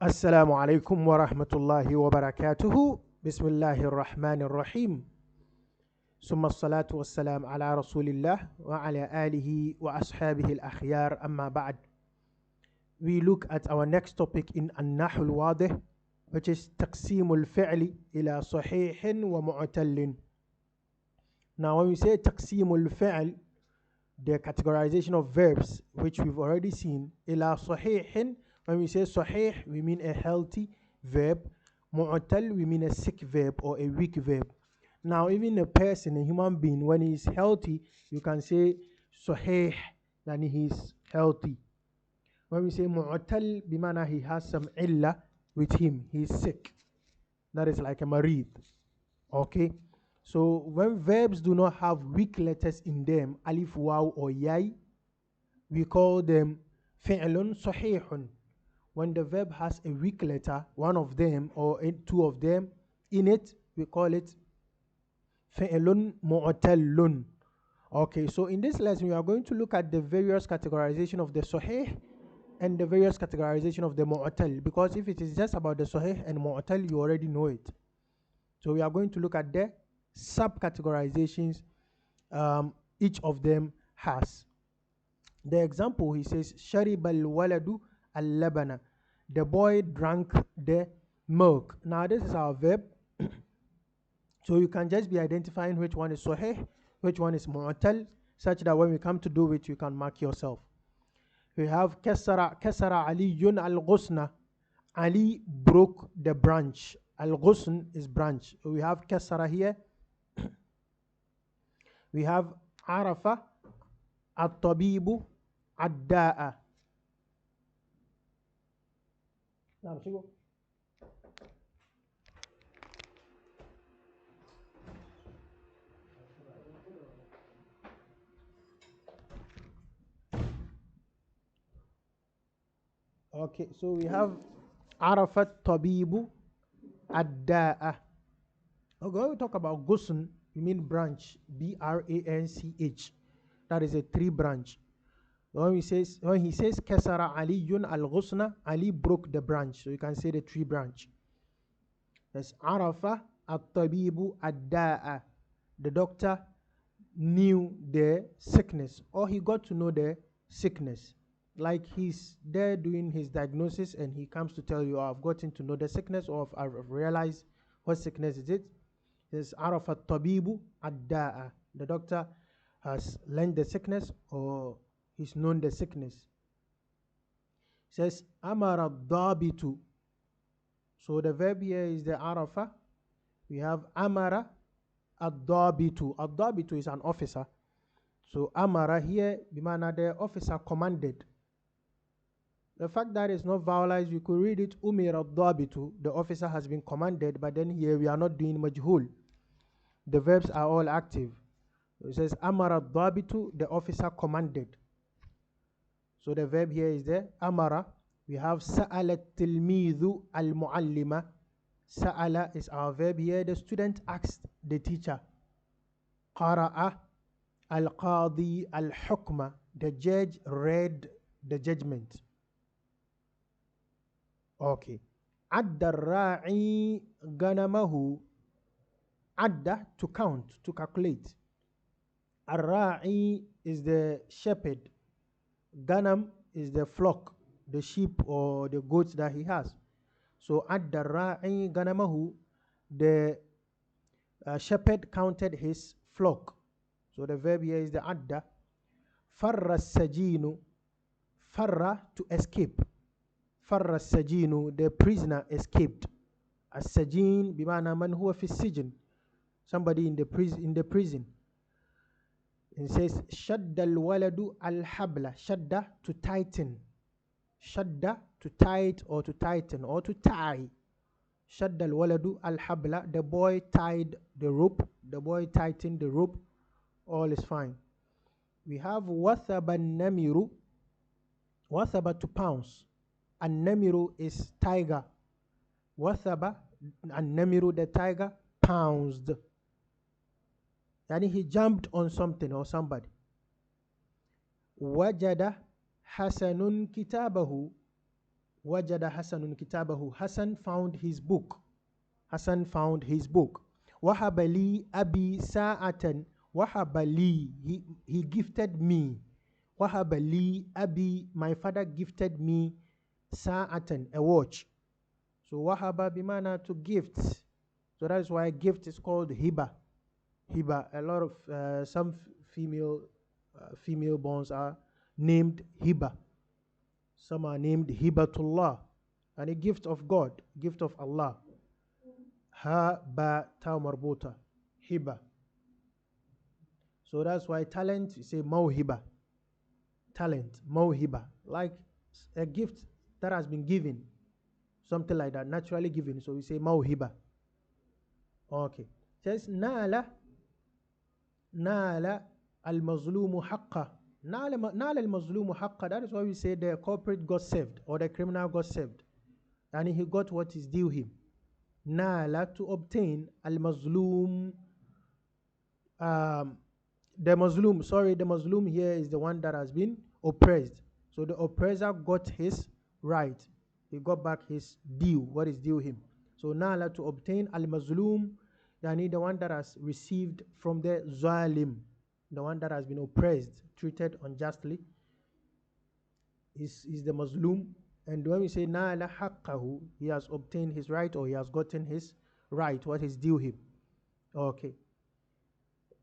السلام عليكم ورحمة الله وبركاته. بسم الله الرحمن الرحيم، ثم الصلاة والسلام على رسول الله وعلى آله وأصحابه الأخيار. أما بعد, we look at our next topic in النحو الواضح, which is تقسيم الفعل إلى صحيح ومعتل. Now when we say تقسيم الفعل, the categorization of verbs, which we've already seen, إلى صحيح, when we say صحيح, we mean a healthy verb. معتل, we mean a sick verb or a weak verb. Now, even a person, a human being, when he's healthy, you can say صحيح, that he's healthy. When we say معتل, bimana he has some illa with him, he's sick. That is like a marid. Okay? So when verbs do not have weak letters in them, alif, waw, or yai, we call them فعل صحيح. When the verb has a weak letter, one of them or two of them in it, we call it فعل معتل. Okay, so in this lesson, we are going to look at the various categorization of the sahih and the various categorization of the mu'tal, because if it is just about the sahih and mu'tal, you already know it. So we are going to look at the sub-categorizations each of them has. The example, he says, شَرِبَ الْوَلَدُ اللَّبَنَ. The boy drank the milk. Now this is our verb. So you can just be identifying which one is sahih, which one is mu'tal, such that when we come to do it, you can mark yourself. We have كَسَرَ عَلِيٌّ الْغُصْنَ. Ali broke the branch. Al-ghusn is branch. We have kasara here. We have arafa at-tabibu ad-da'a. Okay, so we have arafa at-tabibu ad-da'a. Okay, when we talk about ghusn, we mean branch, branch. That is a tree branch. When he says kasara aliyun al-ghusna, Ali broke the branch, so you can say the tree branch. That's arafa at-tabibu ad-da'a. The doctor knew the sickness, or he got to know the sickness. Like he's there doing his diagnosis and he comes to tell you, I've gotten to know the sickness, or I've realized what sickness is it. It's arafa at-tabibu ad-da'a. The doctor has learned the sickness, or he's known the sickness. It says amara dabitu. So the verb here is the arafa. We have amara ad-dabitu. Ad-dabitu is an officer. So amara here, bimana the officer commanded. The fact that it's not vowelized, you could read it umir ad-dabitu. The officer has been commanded, but then here we are not doing majhul. The verbs are all active. It says amara ad-dabitu, the officer commanded. So the verb here is the amara. We have sa'ala tilmidhu al-muallima. Sa'ala is our verb here. The student asked the teacher. Qara'a al-qadi al-hukma. The judge read the judgment. Okay. Adda ra'i ganamahu. Adda, to count, to calculate. Ar-ra'i is the shepherd. Ganam is the flock, the sheep or the goats that he has. So adda ra'i ganamahu, the shepherd counted his flock. So the verb here is the adda. Farra sajinu. Farra, to escape. Farra sajinu, the prisoner escaped. As-sajin bimana man huwa fi sijn, somebody in the prison. It says shadda al-waladu al-habla. Shadda, to tighten. Shadda, to tight or to tighten or to tie. Shadda al-waladu al-habla. The boy tied the rope. The boy tightened the rope. All is fine. We have wathaba an-namiru. Wathaba, to pounce. An-namiru is tiger. Wathaba an-namiru, the tiger, pounced. Yani he jumped on something or somebody. Wajada hasanun kitabahu. وجد حسن كتابه. Hassan found his book. Hassan found his book. وهب لي أبي ساعة. وهب لي, he gifted me. وهب لي أبي, my father gifted me ساعة, a watch. So wahaba bimana, to gift. So that is why gift is called hiba. Hiba. A lot of some female borns are named hiba. Some are named hibatullah, and a gift of God, gift of Allah. Ha ba ta marbuta, hiba. So that's why talent, you say mawhiba. Talent, mawhiba, like a gift that has been given, something like that, naturally given. So we say mawhiba. Okay. Says nala al-mazlumu haqqa. Nala al-mazlumu haqqa. That is why we say the culprit got saved, or the criminal got saved, and he got what is due him. Nala, to obtain, al-mazlum, the Muslim here is the one that has been oppressed. So the oppressor got his right. He got back his due, what is due him. So nala, to obtain, al-mazlum, yani the one that has received from the zalim, the one that has been oppressed, treated unjustly, is the Muslim. And when we say nala haqqahu, he has obtained his right, or he has gotten his right, what is due him. Okay.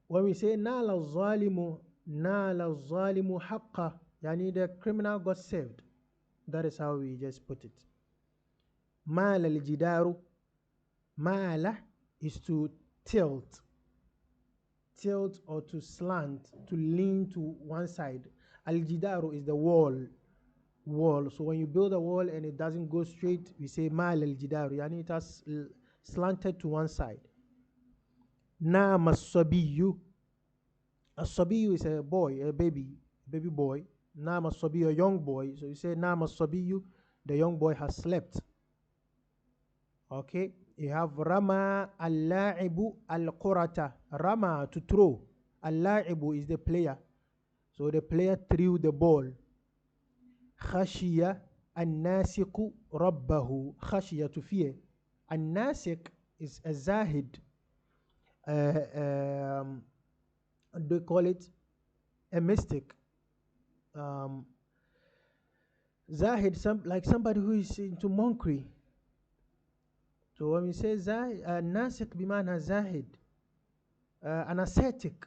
When we say nala zalimu haqqa, yani the criminal got saved. That is how we just put it. Mala al-jidaru. Mala is to tilt or to slant, to lean to one side. Al-jidaru is the wall. So when you build a wall and it doesn't go straight, we say mal al-jidaru, yani it has slanted to one side. Nama as-sabiyyu. As-sabiyyu is a boy, a baby boy. Nama as-sabiyyu, a young boy. So you say nama as-sabiyyu, the young boy has slept. Okay. You have rama al-la'ibu al-qurata. Rama, to throw. Al-la'ibu is the player. So the player threw the ball. Khashiya an-nasiqu rabbahu. Khashiya, to fear. An-nasiq is a zahid. They call it a mystic. Zahid, like somebody who is into monkery. So when we say nasiq bimana zahid, an ascetic,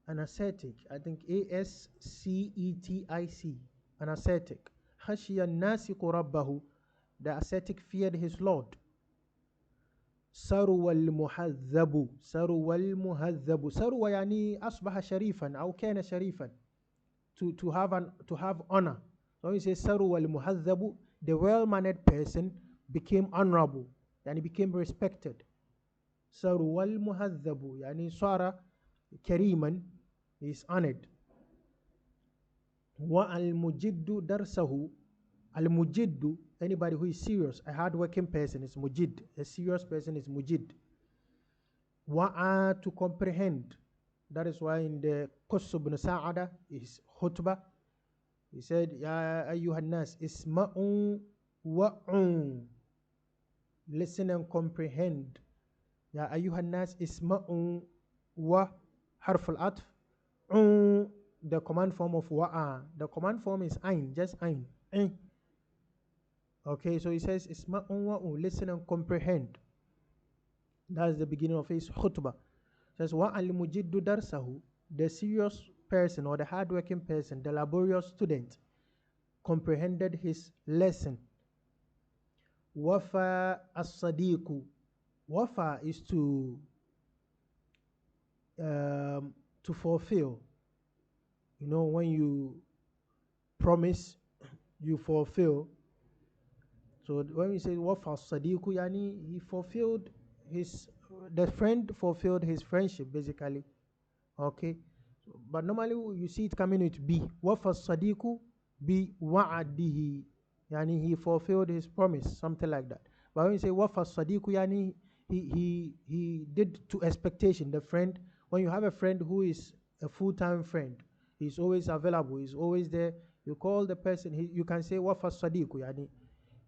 I think ASCETIC, an ascetic. Khashiya nasiqu rabbahu, the ascetic feared his Lord. Saruwa al-muhadhabu. Saruwa yani asbaha sharifan, aw kana sharifan, to have honor. So when we say saruwa al-muhadhabu, the well-mannered person became honorable, yani became respected. Saruwa al-muhadhabu, yani sara kariman, is honored. Wa al-mujiddu darsahu. Al-mujiddu, anybody who is serious, a hard-working person is mujid. A serious person is mujid. Wa'a, to comprehend. That is why in the Qus ibn Sa'ada, his khutbah, he said, Ya ayyuhan nas, isma'u wa'u. Listen and comprehend. Ya ayyuhan nas, isma'u wa harf al-atf. The command form of wa'a. The command form is ain, just ain. Okay, so he says, isma'u wa'u, listen and comprehend. That's the beginning of his khutbah. It says, wa'al mujiddu darsahu, the serious person or the hardworking person, the laborious student, comprehended his lesson. Wafa as-sadiqu. Wafa is to fulfill. You know, when you promise, you fulfill. So when we say wafa as-sadiqu, yani he fulfilled the friend fulfilled his friendship, basically. Okay, but normally you see it coming with be. Wafa as-sadiqu bi wa'adihi, yani he fulfilled his promise, something like that. But when you say wafa as-sadiqu, yani he did to expectation. The friend, when you have a friend who is a full-time friend, he's always available, he's always there. You call the person, you can say wafa as-sadiqu, yani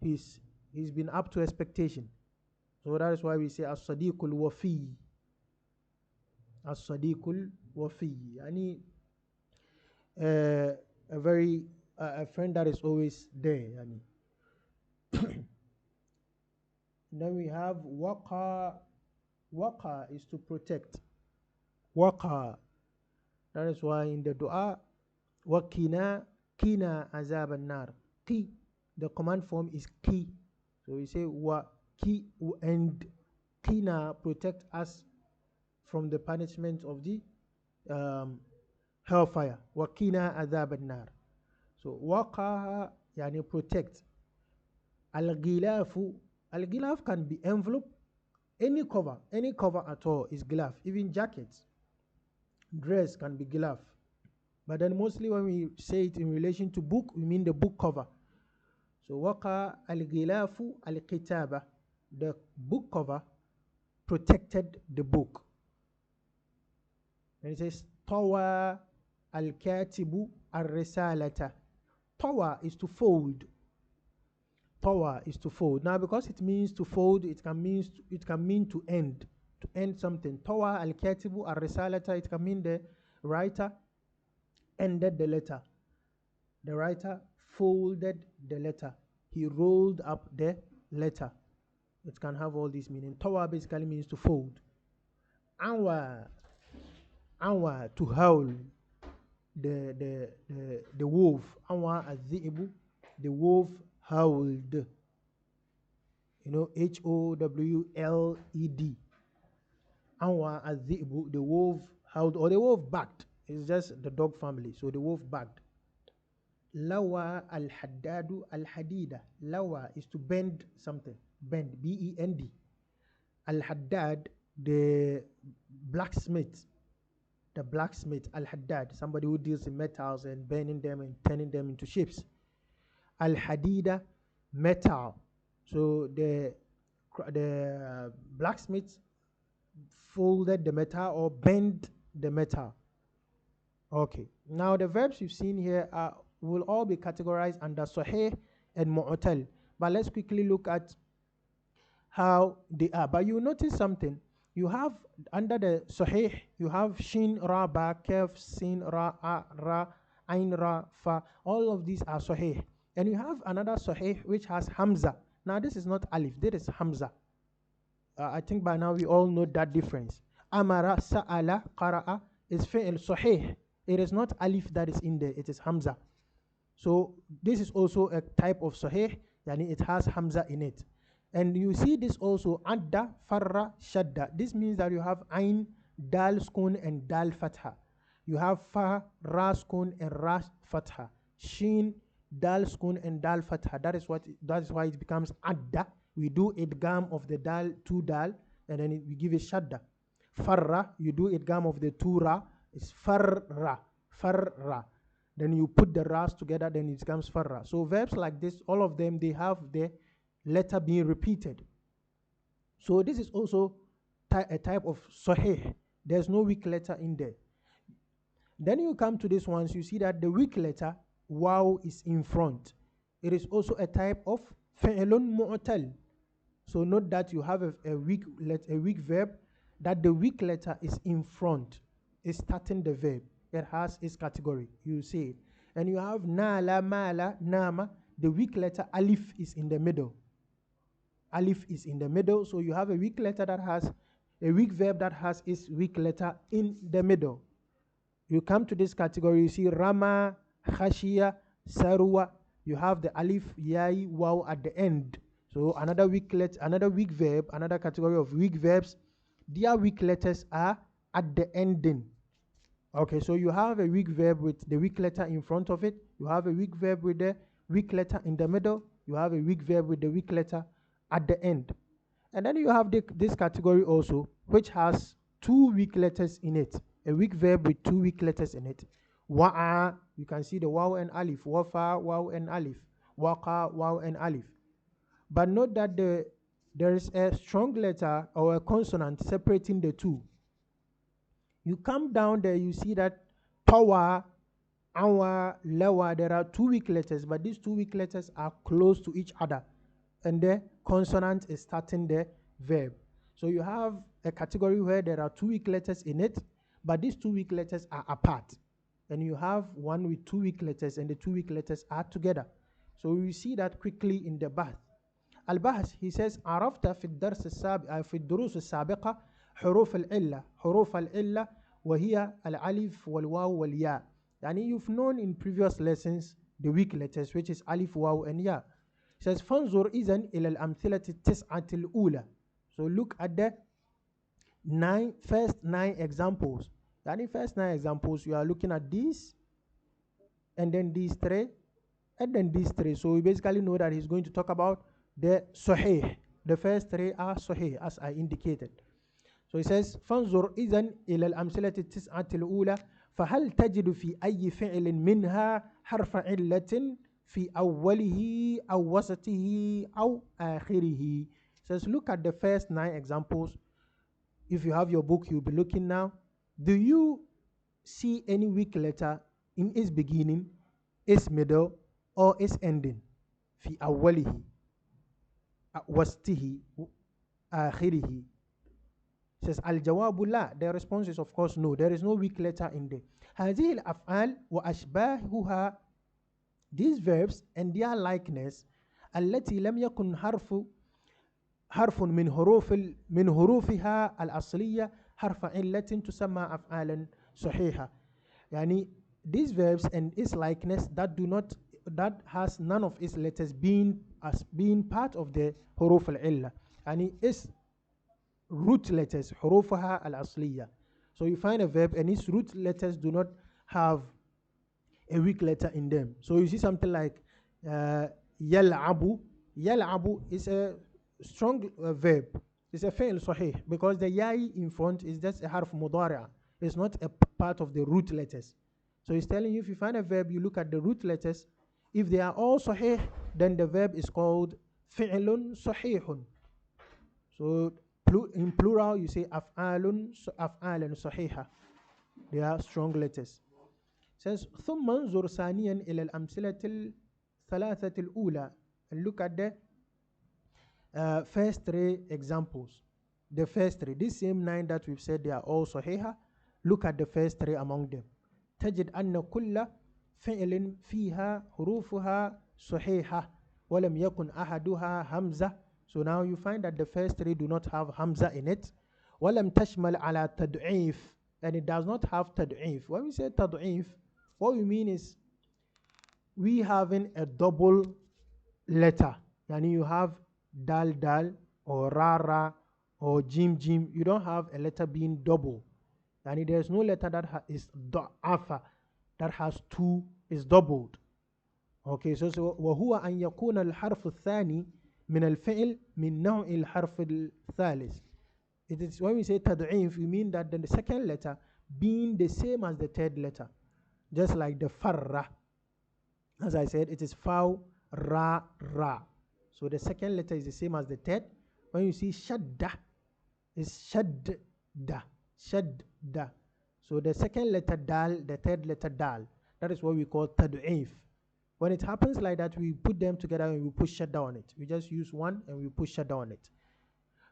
he's been up to expectation. So that is why we say as-sadiqul wafi. As-sadiqul wafi. Yani a very a friend that is always there. Yani. Then we have waqa. Waqa is to protect. Waqa. That is why in the dua, waqina qina azab an-nar. Qi, the command form is qi. So we say wa qi, and qina, protect us from the punishment of the hellfire. Waqina azab an-nar. So waqa yani protect. Al-ghilafu, al-ghilaf can be envelope, any cover at all is gilaf. Even jackets, dress can be gilaf. But then mostly when we say it in relation to book, we mean the book cover. So waqa al-ghilafu al-kitaba, the book cover protected the book. And it says tawa al-katibu ar-risalata. Tawa is to fold. Tawa is to fold. Now because it means to fold, it can mean to end something. Tawa al-katibu ar-risalata, it can mean the writer ended the letter. The writer folded the letter. He rolled up the letter. It can have all these meaning. Tawa basically means to fold. Anwa, to howl. The wolf. Anwa az-zi'bu, the wolf howled. You know, HOWLED. Anwa az-zi'bu, the wolf howled, or the wolf barked. It's just the dog family. So the wolf barked. Lawa al-haddadu al-hadida. Lawa is to bend something. Bend, B-E-N-D. Al-haddad, the blacksmith. The blacksmith, al-haddad, somebody who deals in metals and bending them and turning them into shapes. Al-hadida, metal. So the blacksmith folded the metal or bent the metal. Okay. Now the verbs you've seen here will all be categorized under Sahih and Mu'tal. But let's quickly look at how they are. But you notice something. You have under the Sahih, you have Shin, Ra, Ba, Kef, Sin, Ra, A, Ra, Ain, Ra, Fa. All of these are Sahih. And you have another Sahih which has Hamza. Now this is not Alif, this is Hamza. I think by now we all know that difference. Amara, Sa'ala, Qara'a is Fi'l Sahih. It is not Alif that is in there, it is Hamza. So this is also a type of Sahih, yani it has Hamza in it. And you see this also, Adda, Farra, Shadda. This means that you have Ain, Dal, Skun, and Dal, Fatha. You have Fa, Ra, Skun, and Ra, Fatha. Shin, Dal, Skun, and Dal, Fatha. That is why it becomes Adda. We do idgham of the Dal, two Dal, and then we give it Shadda. Farra, you do idgham of the two Ra, it's Farra, Farra. Then you put the Ras together, then it becomes Farra. So verbs like this, all of them, they have the letter being repeated. So this is also a type of Sahih. There's no weak letter in there. Then you come to this one, so you see that the weak letter, Waw, is in front. It is also a type of Fi'lun Mu'tal. So note that you have a weak verb, that the weak letter is in front, is starting the verb. It has its category. You see it. And you have Nala, Mala, Nama. The weak letter Alif is in the middle. Alif is in the middle. So you have a weak letter that has a weak verb that has its weak letter in the middle. You come to this category, you see Rama, Khashia, Sarwa. You have the Alif, Yai, Waw at the end. So another weak verb, another category of weak verbs. Their weak letters are at the ending. Okay, so you have a weak verb with the weak letter in front of it. You have a weak verb with the weak letter in the middle. You have a weak verb with the weak letter at the end. And then you have this category also, which has two weak letters in it. A weak verb with two weak letters in it. Wa'a, you can see the waw and alif. Wafa, waw and alif. Waqa, waw and alif. But note that there is a strong letter or a consonant separating the two. You come down there, you see that Tawa, Awa, Lawa, there are two weak letters, but these two weak letters are close to each other. and the consonant is starting the verb. So you have a category where there are 2 weak letters in it, but these 2 weak letters are apart. And you have one with 2 weak letters, and the 2 weak letters are together. So we see that quickly in the Bahth. Al-Bahth, he says, عرفت في الدروس السابقة حروف العلة. حروف العلة وهي الألف والواو والياء. يعني you've known in previous lessons the weak letters, which is alif, waw, and ya. He says, فانظر إذن إلى الأمثلة التسعة الأولى. So look at the first 9 examples. Yani first 9 examples, you are looking at these, and then these 3, and then these 3. So we basically know that he's going to talk about the صحيح. The first 3 are صحيح, as I indicated. So he says, فانظر إذن إلى الأمثلة التسعة الأولى فهل تجد في أي فعل منها حرف علة في أوله أو وسطه أو آخره. Says, look at the first 9 examples. If you have your book, you'll be looking now. Do you see any weak letter in its beginning, its middle, or its ending? في أوله وسطه آخره. Says الجواب لا. The response is of course no. There is no weak letter in there. هذه الأفعال وأشباهها, these verbs and their likeness, التي لم يكن حرف من حروفها الأصلية حرف علة تسمى أفعالا صحيحة. يعني these verbs and its likeness that has none of its letters being part of the حروف العلة. يعني its root letters حروفها الأصلية. So you find a verb and its root letters do not have a weak letter in them. So you see something like يلعب. يلعب is a strong verb. It's a فعل صحيح because the ياء in front is just a حرف مضارع. It's not a part of the root letters. So he's telling you, if you find a verb, you look at the root letters. If they are all صحيح, then the verb is called فعل صحيح. So in plural, you say أفعال صحيحة. They are strong letters. It says ثم انظر ثانيا إلى الأمثلة الثلاثة الأولى, and look at the first 3 examples. The first 3, these same 9 that we've said they are all صحيحة. Look at the first 3 among them. تجد أن كل فعل فيها حروفها صحيحة ولم يكن أحدها همزة. So now you find that the first 3 do not have hamza in it. ولم تشمل على تضعيف, and it does not have تضعيف. When we say تضعيف, what we mean is we having a double letter. Yani you have dal dal or ra ra or jim jim. You don't have a letter being double. Yani there's no letter that is da'afa that has 2 is doubled. Okay, so وهو أن يكون الحرف الثاني من الفعل من نوع الحرف الثالث. It is when we say تضعيف, we mean that the second letter being the same as the third letter. Just like the farra. As I said, it is faw, ra, ra. So the second letter is the same as the third. When you see shadda, it's shadda, shadda. So the second letter dal, the third letter dal. That is what we call tad'if. When it happens like that, we put them together and we push shadda on it. We just use one and we push shadda on it.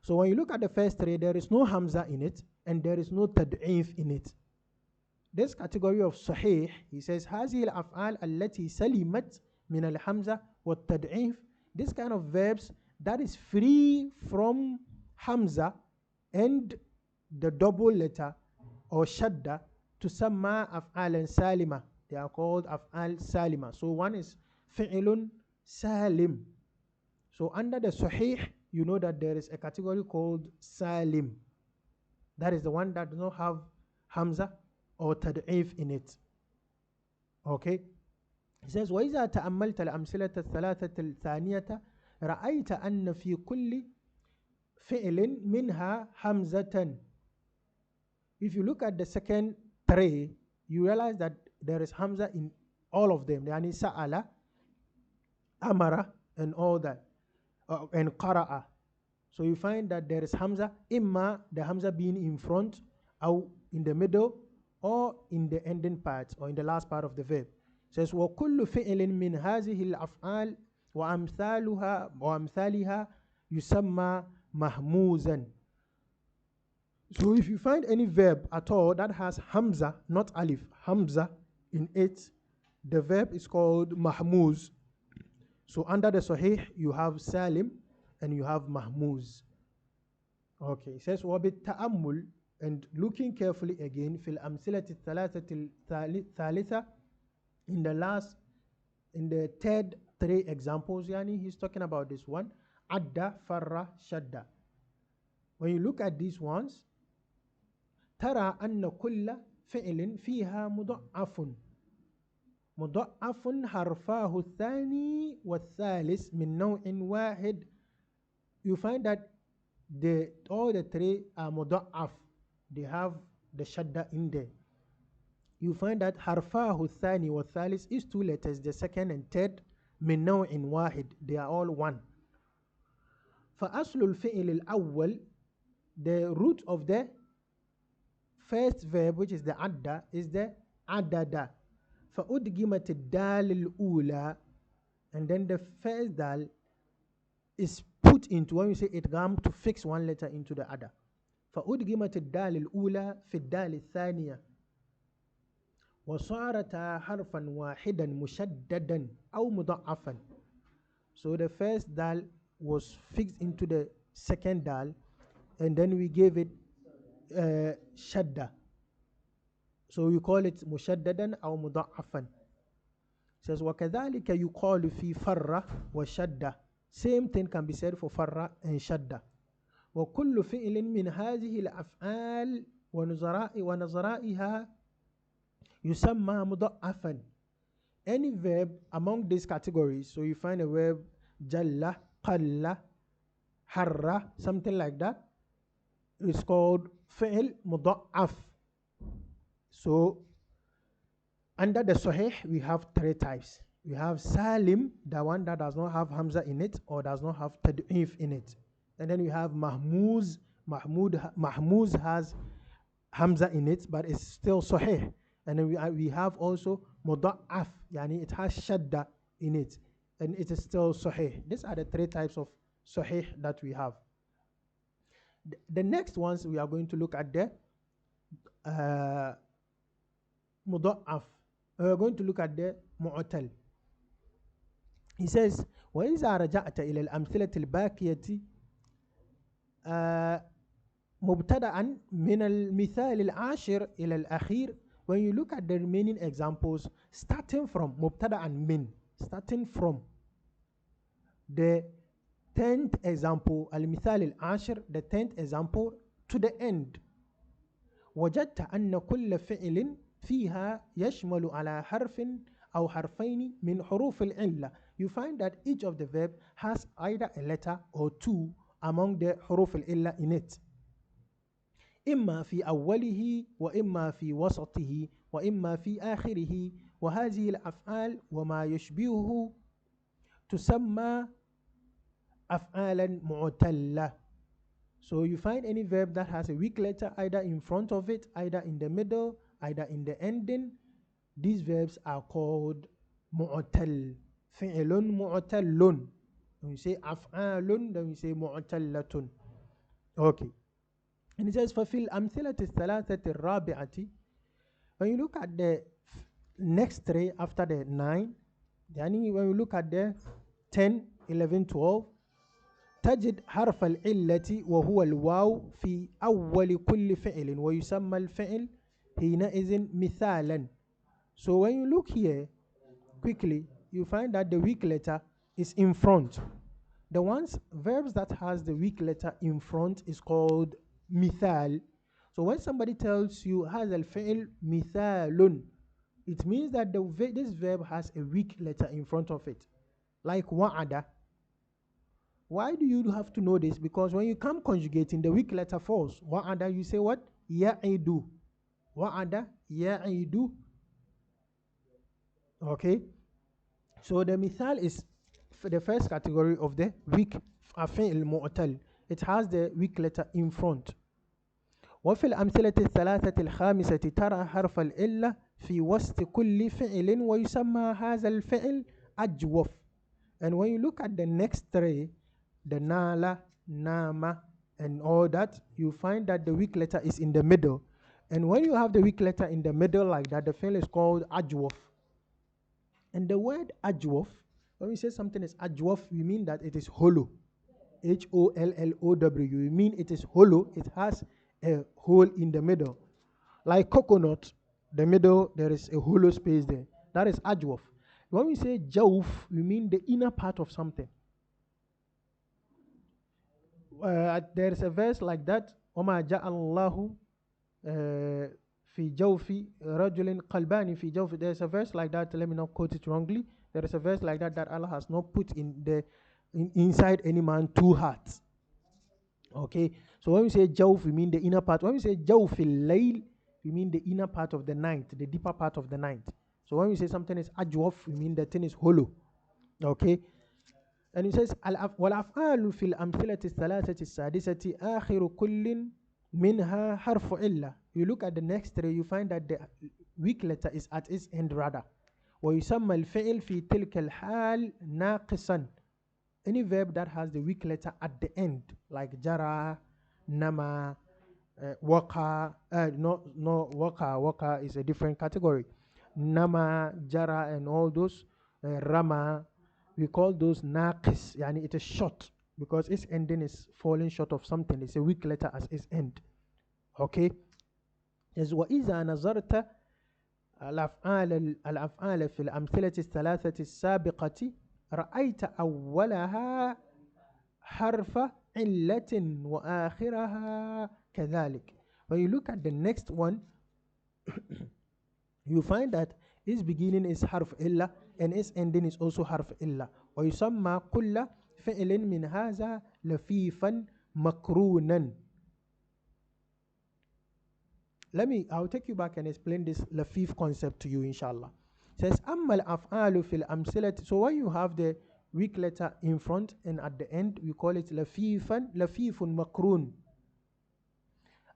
So when you look at the first 3, there is no hamza in it and there is no tad'if in it. This category of صحيح, he says هذه الأفعال التي سلمت من الحمزة والتضعيف. This kind of verbs that is free from hamza and the double letter or shadda تسمى أفعالا سالمة. They are called أفعال سالمة. So one is فعل سالم. So under the صحيح, you know that there is a category called salim. That is the one that does not have hamza or tad'if in it. Okay. He says وإذا تأملت الأمثلة الثلاثة الثانية رأيت أن في كل فعل منها همزة. If you look at the second 3, you realize that there is hamza in all of them. يعني سأل, أمر, and all that, and قرأ. So you find that there is hamza, imma the hamza being in front, or in the middle, or in the ending part, or in the last part of the verb. It says وكل فعل من هذه الأفعال وأمثالها يسمى مهموزا. So if you find any verb at all that has hamza, not alif, hamza in it, the verb is called mahmuz. So under the sahih, you have salim and you have mahmuz. Okay, it says وبالتأمل, and looking carefully again في الأمثلة الثلاثة الثالثة, in the third three examples, yani he's talking about this one, adda, farra, shadda. When you look at these ones, ترى أن كل فعل فيها مضاعف حرفاه الثاني والثالث من نوع واحد. You find that all the three are مضاعف, they have the shadda in there. You find that حرفاه الثاني والثالث is two letters, the second and third, من نوع واحد, they are all one. فأصل الفعل الأول, the root of the first verb, which is the adda, is the adada. فأدغمت الدال الأولى, and then the first dal is put into, when we say idgham, to fix one letter into the other. فأدغمت الدال الأولى في الدال الثانية وصارتا حرفا واحدا مشددا أو مضاعفا. So the first dal was fixed into the second dal, and then we gave it shadda. So you call it مشددا أو مضاعفا. Says وكذلك يقال في فرة وشدة. Same thing can be said for فرة and شدة. وكل فعل من هذه الأفعال ونظرائها يسمى مضاعفا. Any verb among these categories, so you find a verb جل, قل, حر, something like that, is called فعل مضاعف. So under the sahih, we have three types. We have salim, the one that does not have hamza in it or does not have tad'if in it. And then we have mahmuz. Mahmuz has hamza in it, but it's still sahih. And then we have also muda'af, yani it has shadda in it, and it is still sahih. These are the three types of sahih that we have. The next ones we are going to look at the muda'af. We are going to look at the mu'tal. He says, وإذا رجعت إلى الأمثلة الباقية مبتدأ من المثال العاشر إلى الأخير. When you look at the remaining examples, starting from مبتدأ من, starting from the 10th example, المثال العاشر, the 10th example, to the end, وجدت أن كل فعل فيها يشمل على حرف أو حرفين من حروف العلة. You find that each of the verb has either a letter or two among the حروف العلة in it. إما في أوله وإما في وسطه وإما في آخره. وهذه الأفعال وما يشبهه تسمى أفعالا معتلة. So you find any verb that has a weak letter either in front of it, either in the middle, either in the ending. These verbs are called mu'tal. فعل معتل. When we say أفعال, then we say معتلة. Okay. And it says ففي الأمثلة الثلاثة الرابعة. When you look at the next three after the 9, يعني when you look at the 10, 11, 12, تجد حرف العلة وهو الواو في أول كل فعل ويسمى الفعل حينئذ مثالا. So when you look here quickly, you find that the weak letter is in front. The verbs that has the weak letter in front is called مثال. So when somebody tells you هذا الفعل مثال, it means that this verb has a weak letter in front of it. Like وعد. Why do you have to know this? Because when you come conjugating, the weak letter falls. وعد, you say what? يعد. وعد يعد. Okay. So the مثال is the first category of the weak فعل معتل. It has the weak letter in front. وفي الأمثلة الثلاثة الخامسة ترى حرف العلة في وسط كل فعل ويسمى هذا الفعل أجوف. And when you look at the next three, the nala, nama, and all that, you find that the weak letter is in the middle. And when you have the weak letter in the middle like that, the fi'l is called ajwaf. And the word ajwaf, when we say something is ajwaf, we mean that it is hollow. Hollow. We mean it is hollow. It has a hole in the middle. Like coconut, the middle, there is a hollow space there. That is ajwaf. When we say jawf, we mean the inner part of something. There is a verse like that. وَمَا جَعَلَ اللَّهُ في جوف رجل قلبان في جوف. There is a verse like that. Let me not quote it wrongly. There is a verse like that Allah has not put inside any man two hearts. Okay, so when we say jawf, we mean the inner part. When we say jawfil layl, we mean the inner part of the night, the deeper part of the night. So when we say something is ajwaf, we mean the thing is hollow. Okay, and it says والأفعال في الأمثلة الثلاثة السادسة آخر كل منها حرف إلا. You look at the next three, you find that the weak letter is at its end rather. ويسمى الفعل في تلك الحال ناقصا. Any verb that has the weak letter at the end, like jara, nama, waka, waka is a different category. Nama, jara, and all those, rama, we call those naqis. Yani it is short because its ending is falling short of something. It's a weak letter as its end. Okay. Is وإذا نظرت الأفعال في الأمثلة الثلاثة السابقة رأيت أولها حرف علة وآخرها كذلك. When you look at the next one, you find that its beginning is حرف إلا and its ending is also حرف إلا. ويسمى كل فعل من هذا لفيفا مقرونا. I'll take you back and explain this lafif concept to you, inshallah. It says, أما الأفعال في الأمثلة. So when you have the weak letter in front and at the end, we call it لفيفا لفيف مقرون.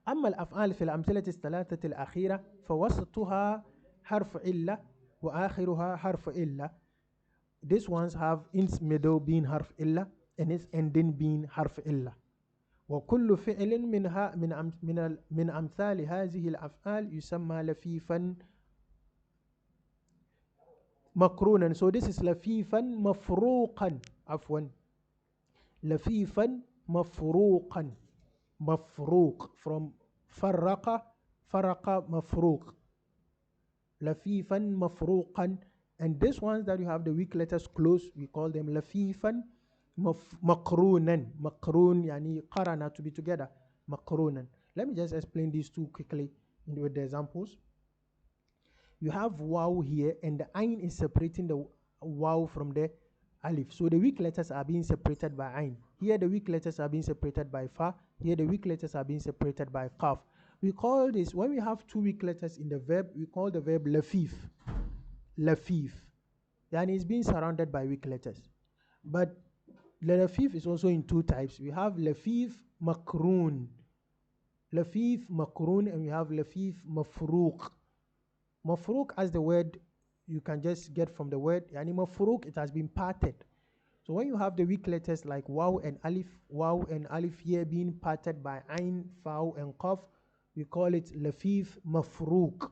أما الأفعال في الأمثلة الثلاثة الأخيرة فوسطها حرف إلا وآخرها حرف إلا. These ones have its middle being حرف إلا and its ending being حرف إلا. وكل فعل من أمثال هذه الأفعال يسمى لفيفا مقرونا. So this is لفيفا مفروقا. عفوا لفيفا مفروقا. مفروق from فرق مفروق. لفيفا مفروقا. And these ones that you have the weak letters close, we call them لفيفا مقرونا. مقرون يعني قرنا, to be together. مقرونا. Let me just explain these two quickly with the examples. You have waw here and the ain is separating the waw from the alif. So the weak letters are being separated by ain. Here the weak letters are being separated by fa. Here the weak letters are being separated by qaf. We call this, when we have two weak letters in the verb, we call the verb lafif. Lafif. And it's being surrounded by weak letters. But lafif is also in two types. We have lafif makroon. Lafif makroon, and we have lafif mafruq. Mafruq, as the word you can just get from the word, yani mafruq, it has been parted. So when you have the weak letters like waw and alif here being parted by ain, faw, and qaf, we call it lafif mafruq.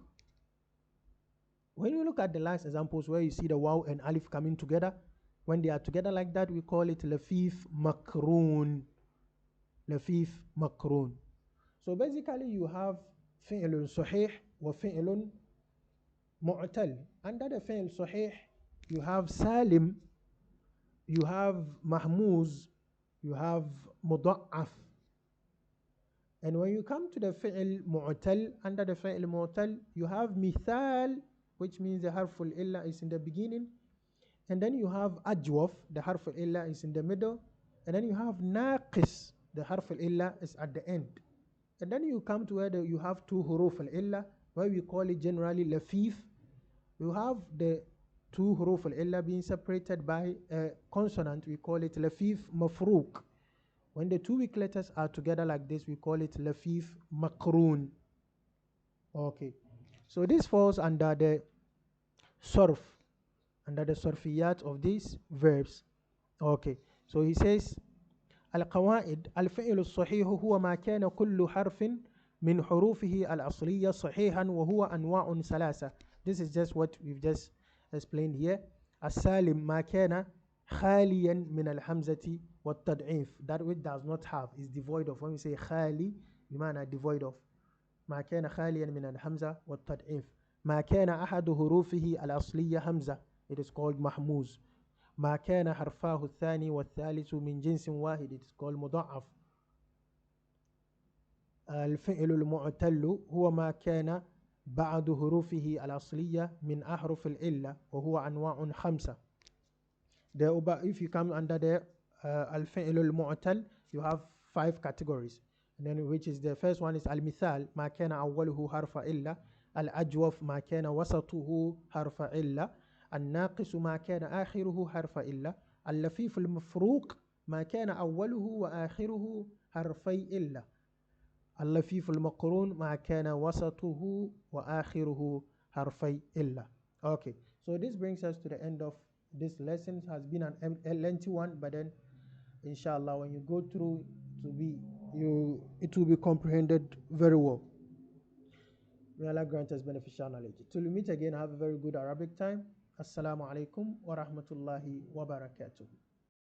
When you look at the last examples where you see the waw and alif coming together, when they are together like that, we call it lafif makroon. Lafif makroon. So basically you have fi'lun sahih wa fi'lun mu'tal. Under the fi'l sahih, you have salim, you have mahmuz, you have muda'af. And when you come to the fi'l mu'tal, under the fi'l mu'tal, you have mithal, which means the harful illa is in the beginning. And then you have ajwaf, the harful illa is in the middle. And then you have naqis, the harful illa is at the end. And then you come to where you have two huruf al-illa, where we call it generally lafif. You have the two huruf al-illa being separated by a consonant, we call it lafif mafruq. When the two weak letters are together like this, we call it lafif makroon. Okay, so this falls under the surf, under the surfiyat of these verbs. Okay, so he says القواعد الفعل الصحيح هو ما كان كل حرف من حروفه الأصلية صحيحا وهو أنواع ثلاثة. This is just what we've just explained here. السالم ما كان خاليا من الحمزة والتضعيف, that which does not have is devoid of. When we say خالي بمعنى devoid of. ما كان خاليا من الحمزة والتضعيف. ما كان أحد حروفه الأصلية همزة, it is called محموز. ما كان حرفاه الثاني والثالث من جنس واحد, it is called مضاعف. الفعل المعتل هو ما كان بعد حروفه الأصلية من أحرف العلة وهو أنواع خمسة. If you come under the الفعل المعتل, you have 5 categories, and then which is the first one is المثال ما كان أوله حرف إلا, الأجوف ما كان وسطه حرف إلا, الناقص ما كان آخره حرف إلا, اللفيف المفروق ما كان أوله وآخره حرفي إلا, اللفيف المقرون ما كان وسطه وآخره حرفي إلا. Okay, so this brings us to the end of this lesson. It has been a lengthy one, but then inshallah when you go through it will be comprehended very well. May Allah grant us beneficial knowledge. Till we meet again, have a very good Arabic time. Assalamu alaikum wa rahmatullahi wa barakatuh.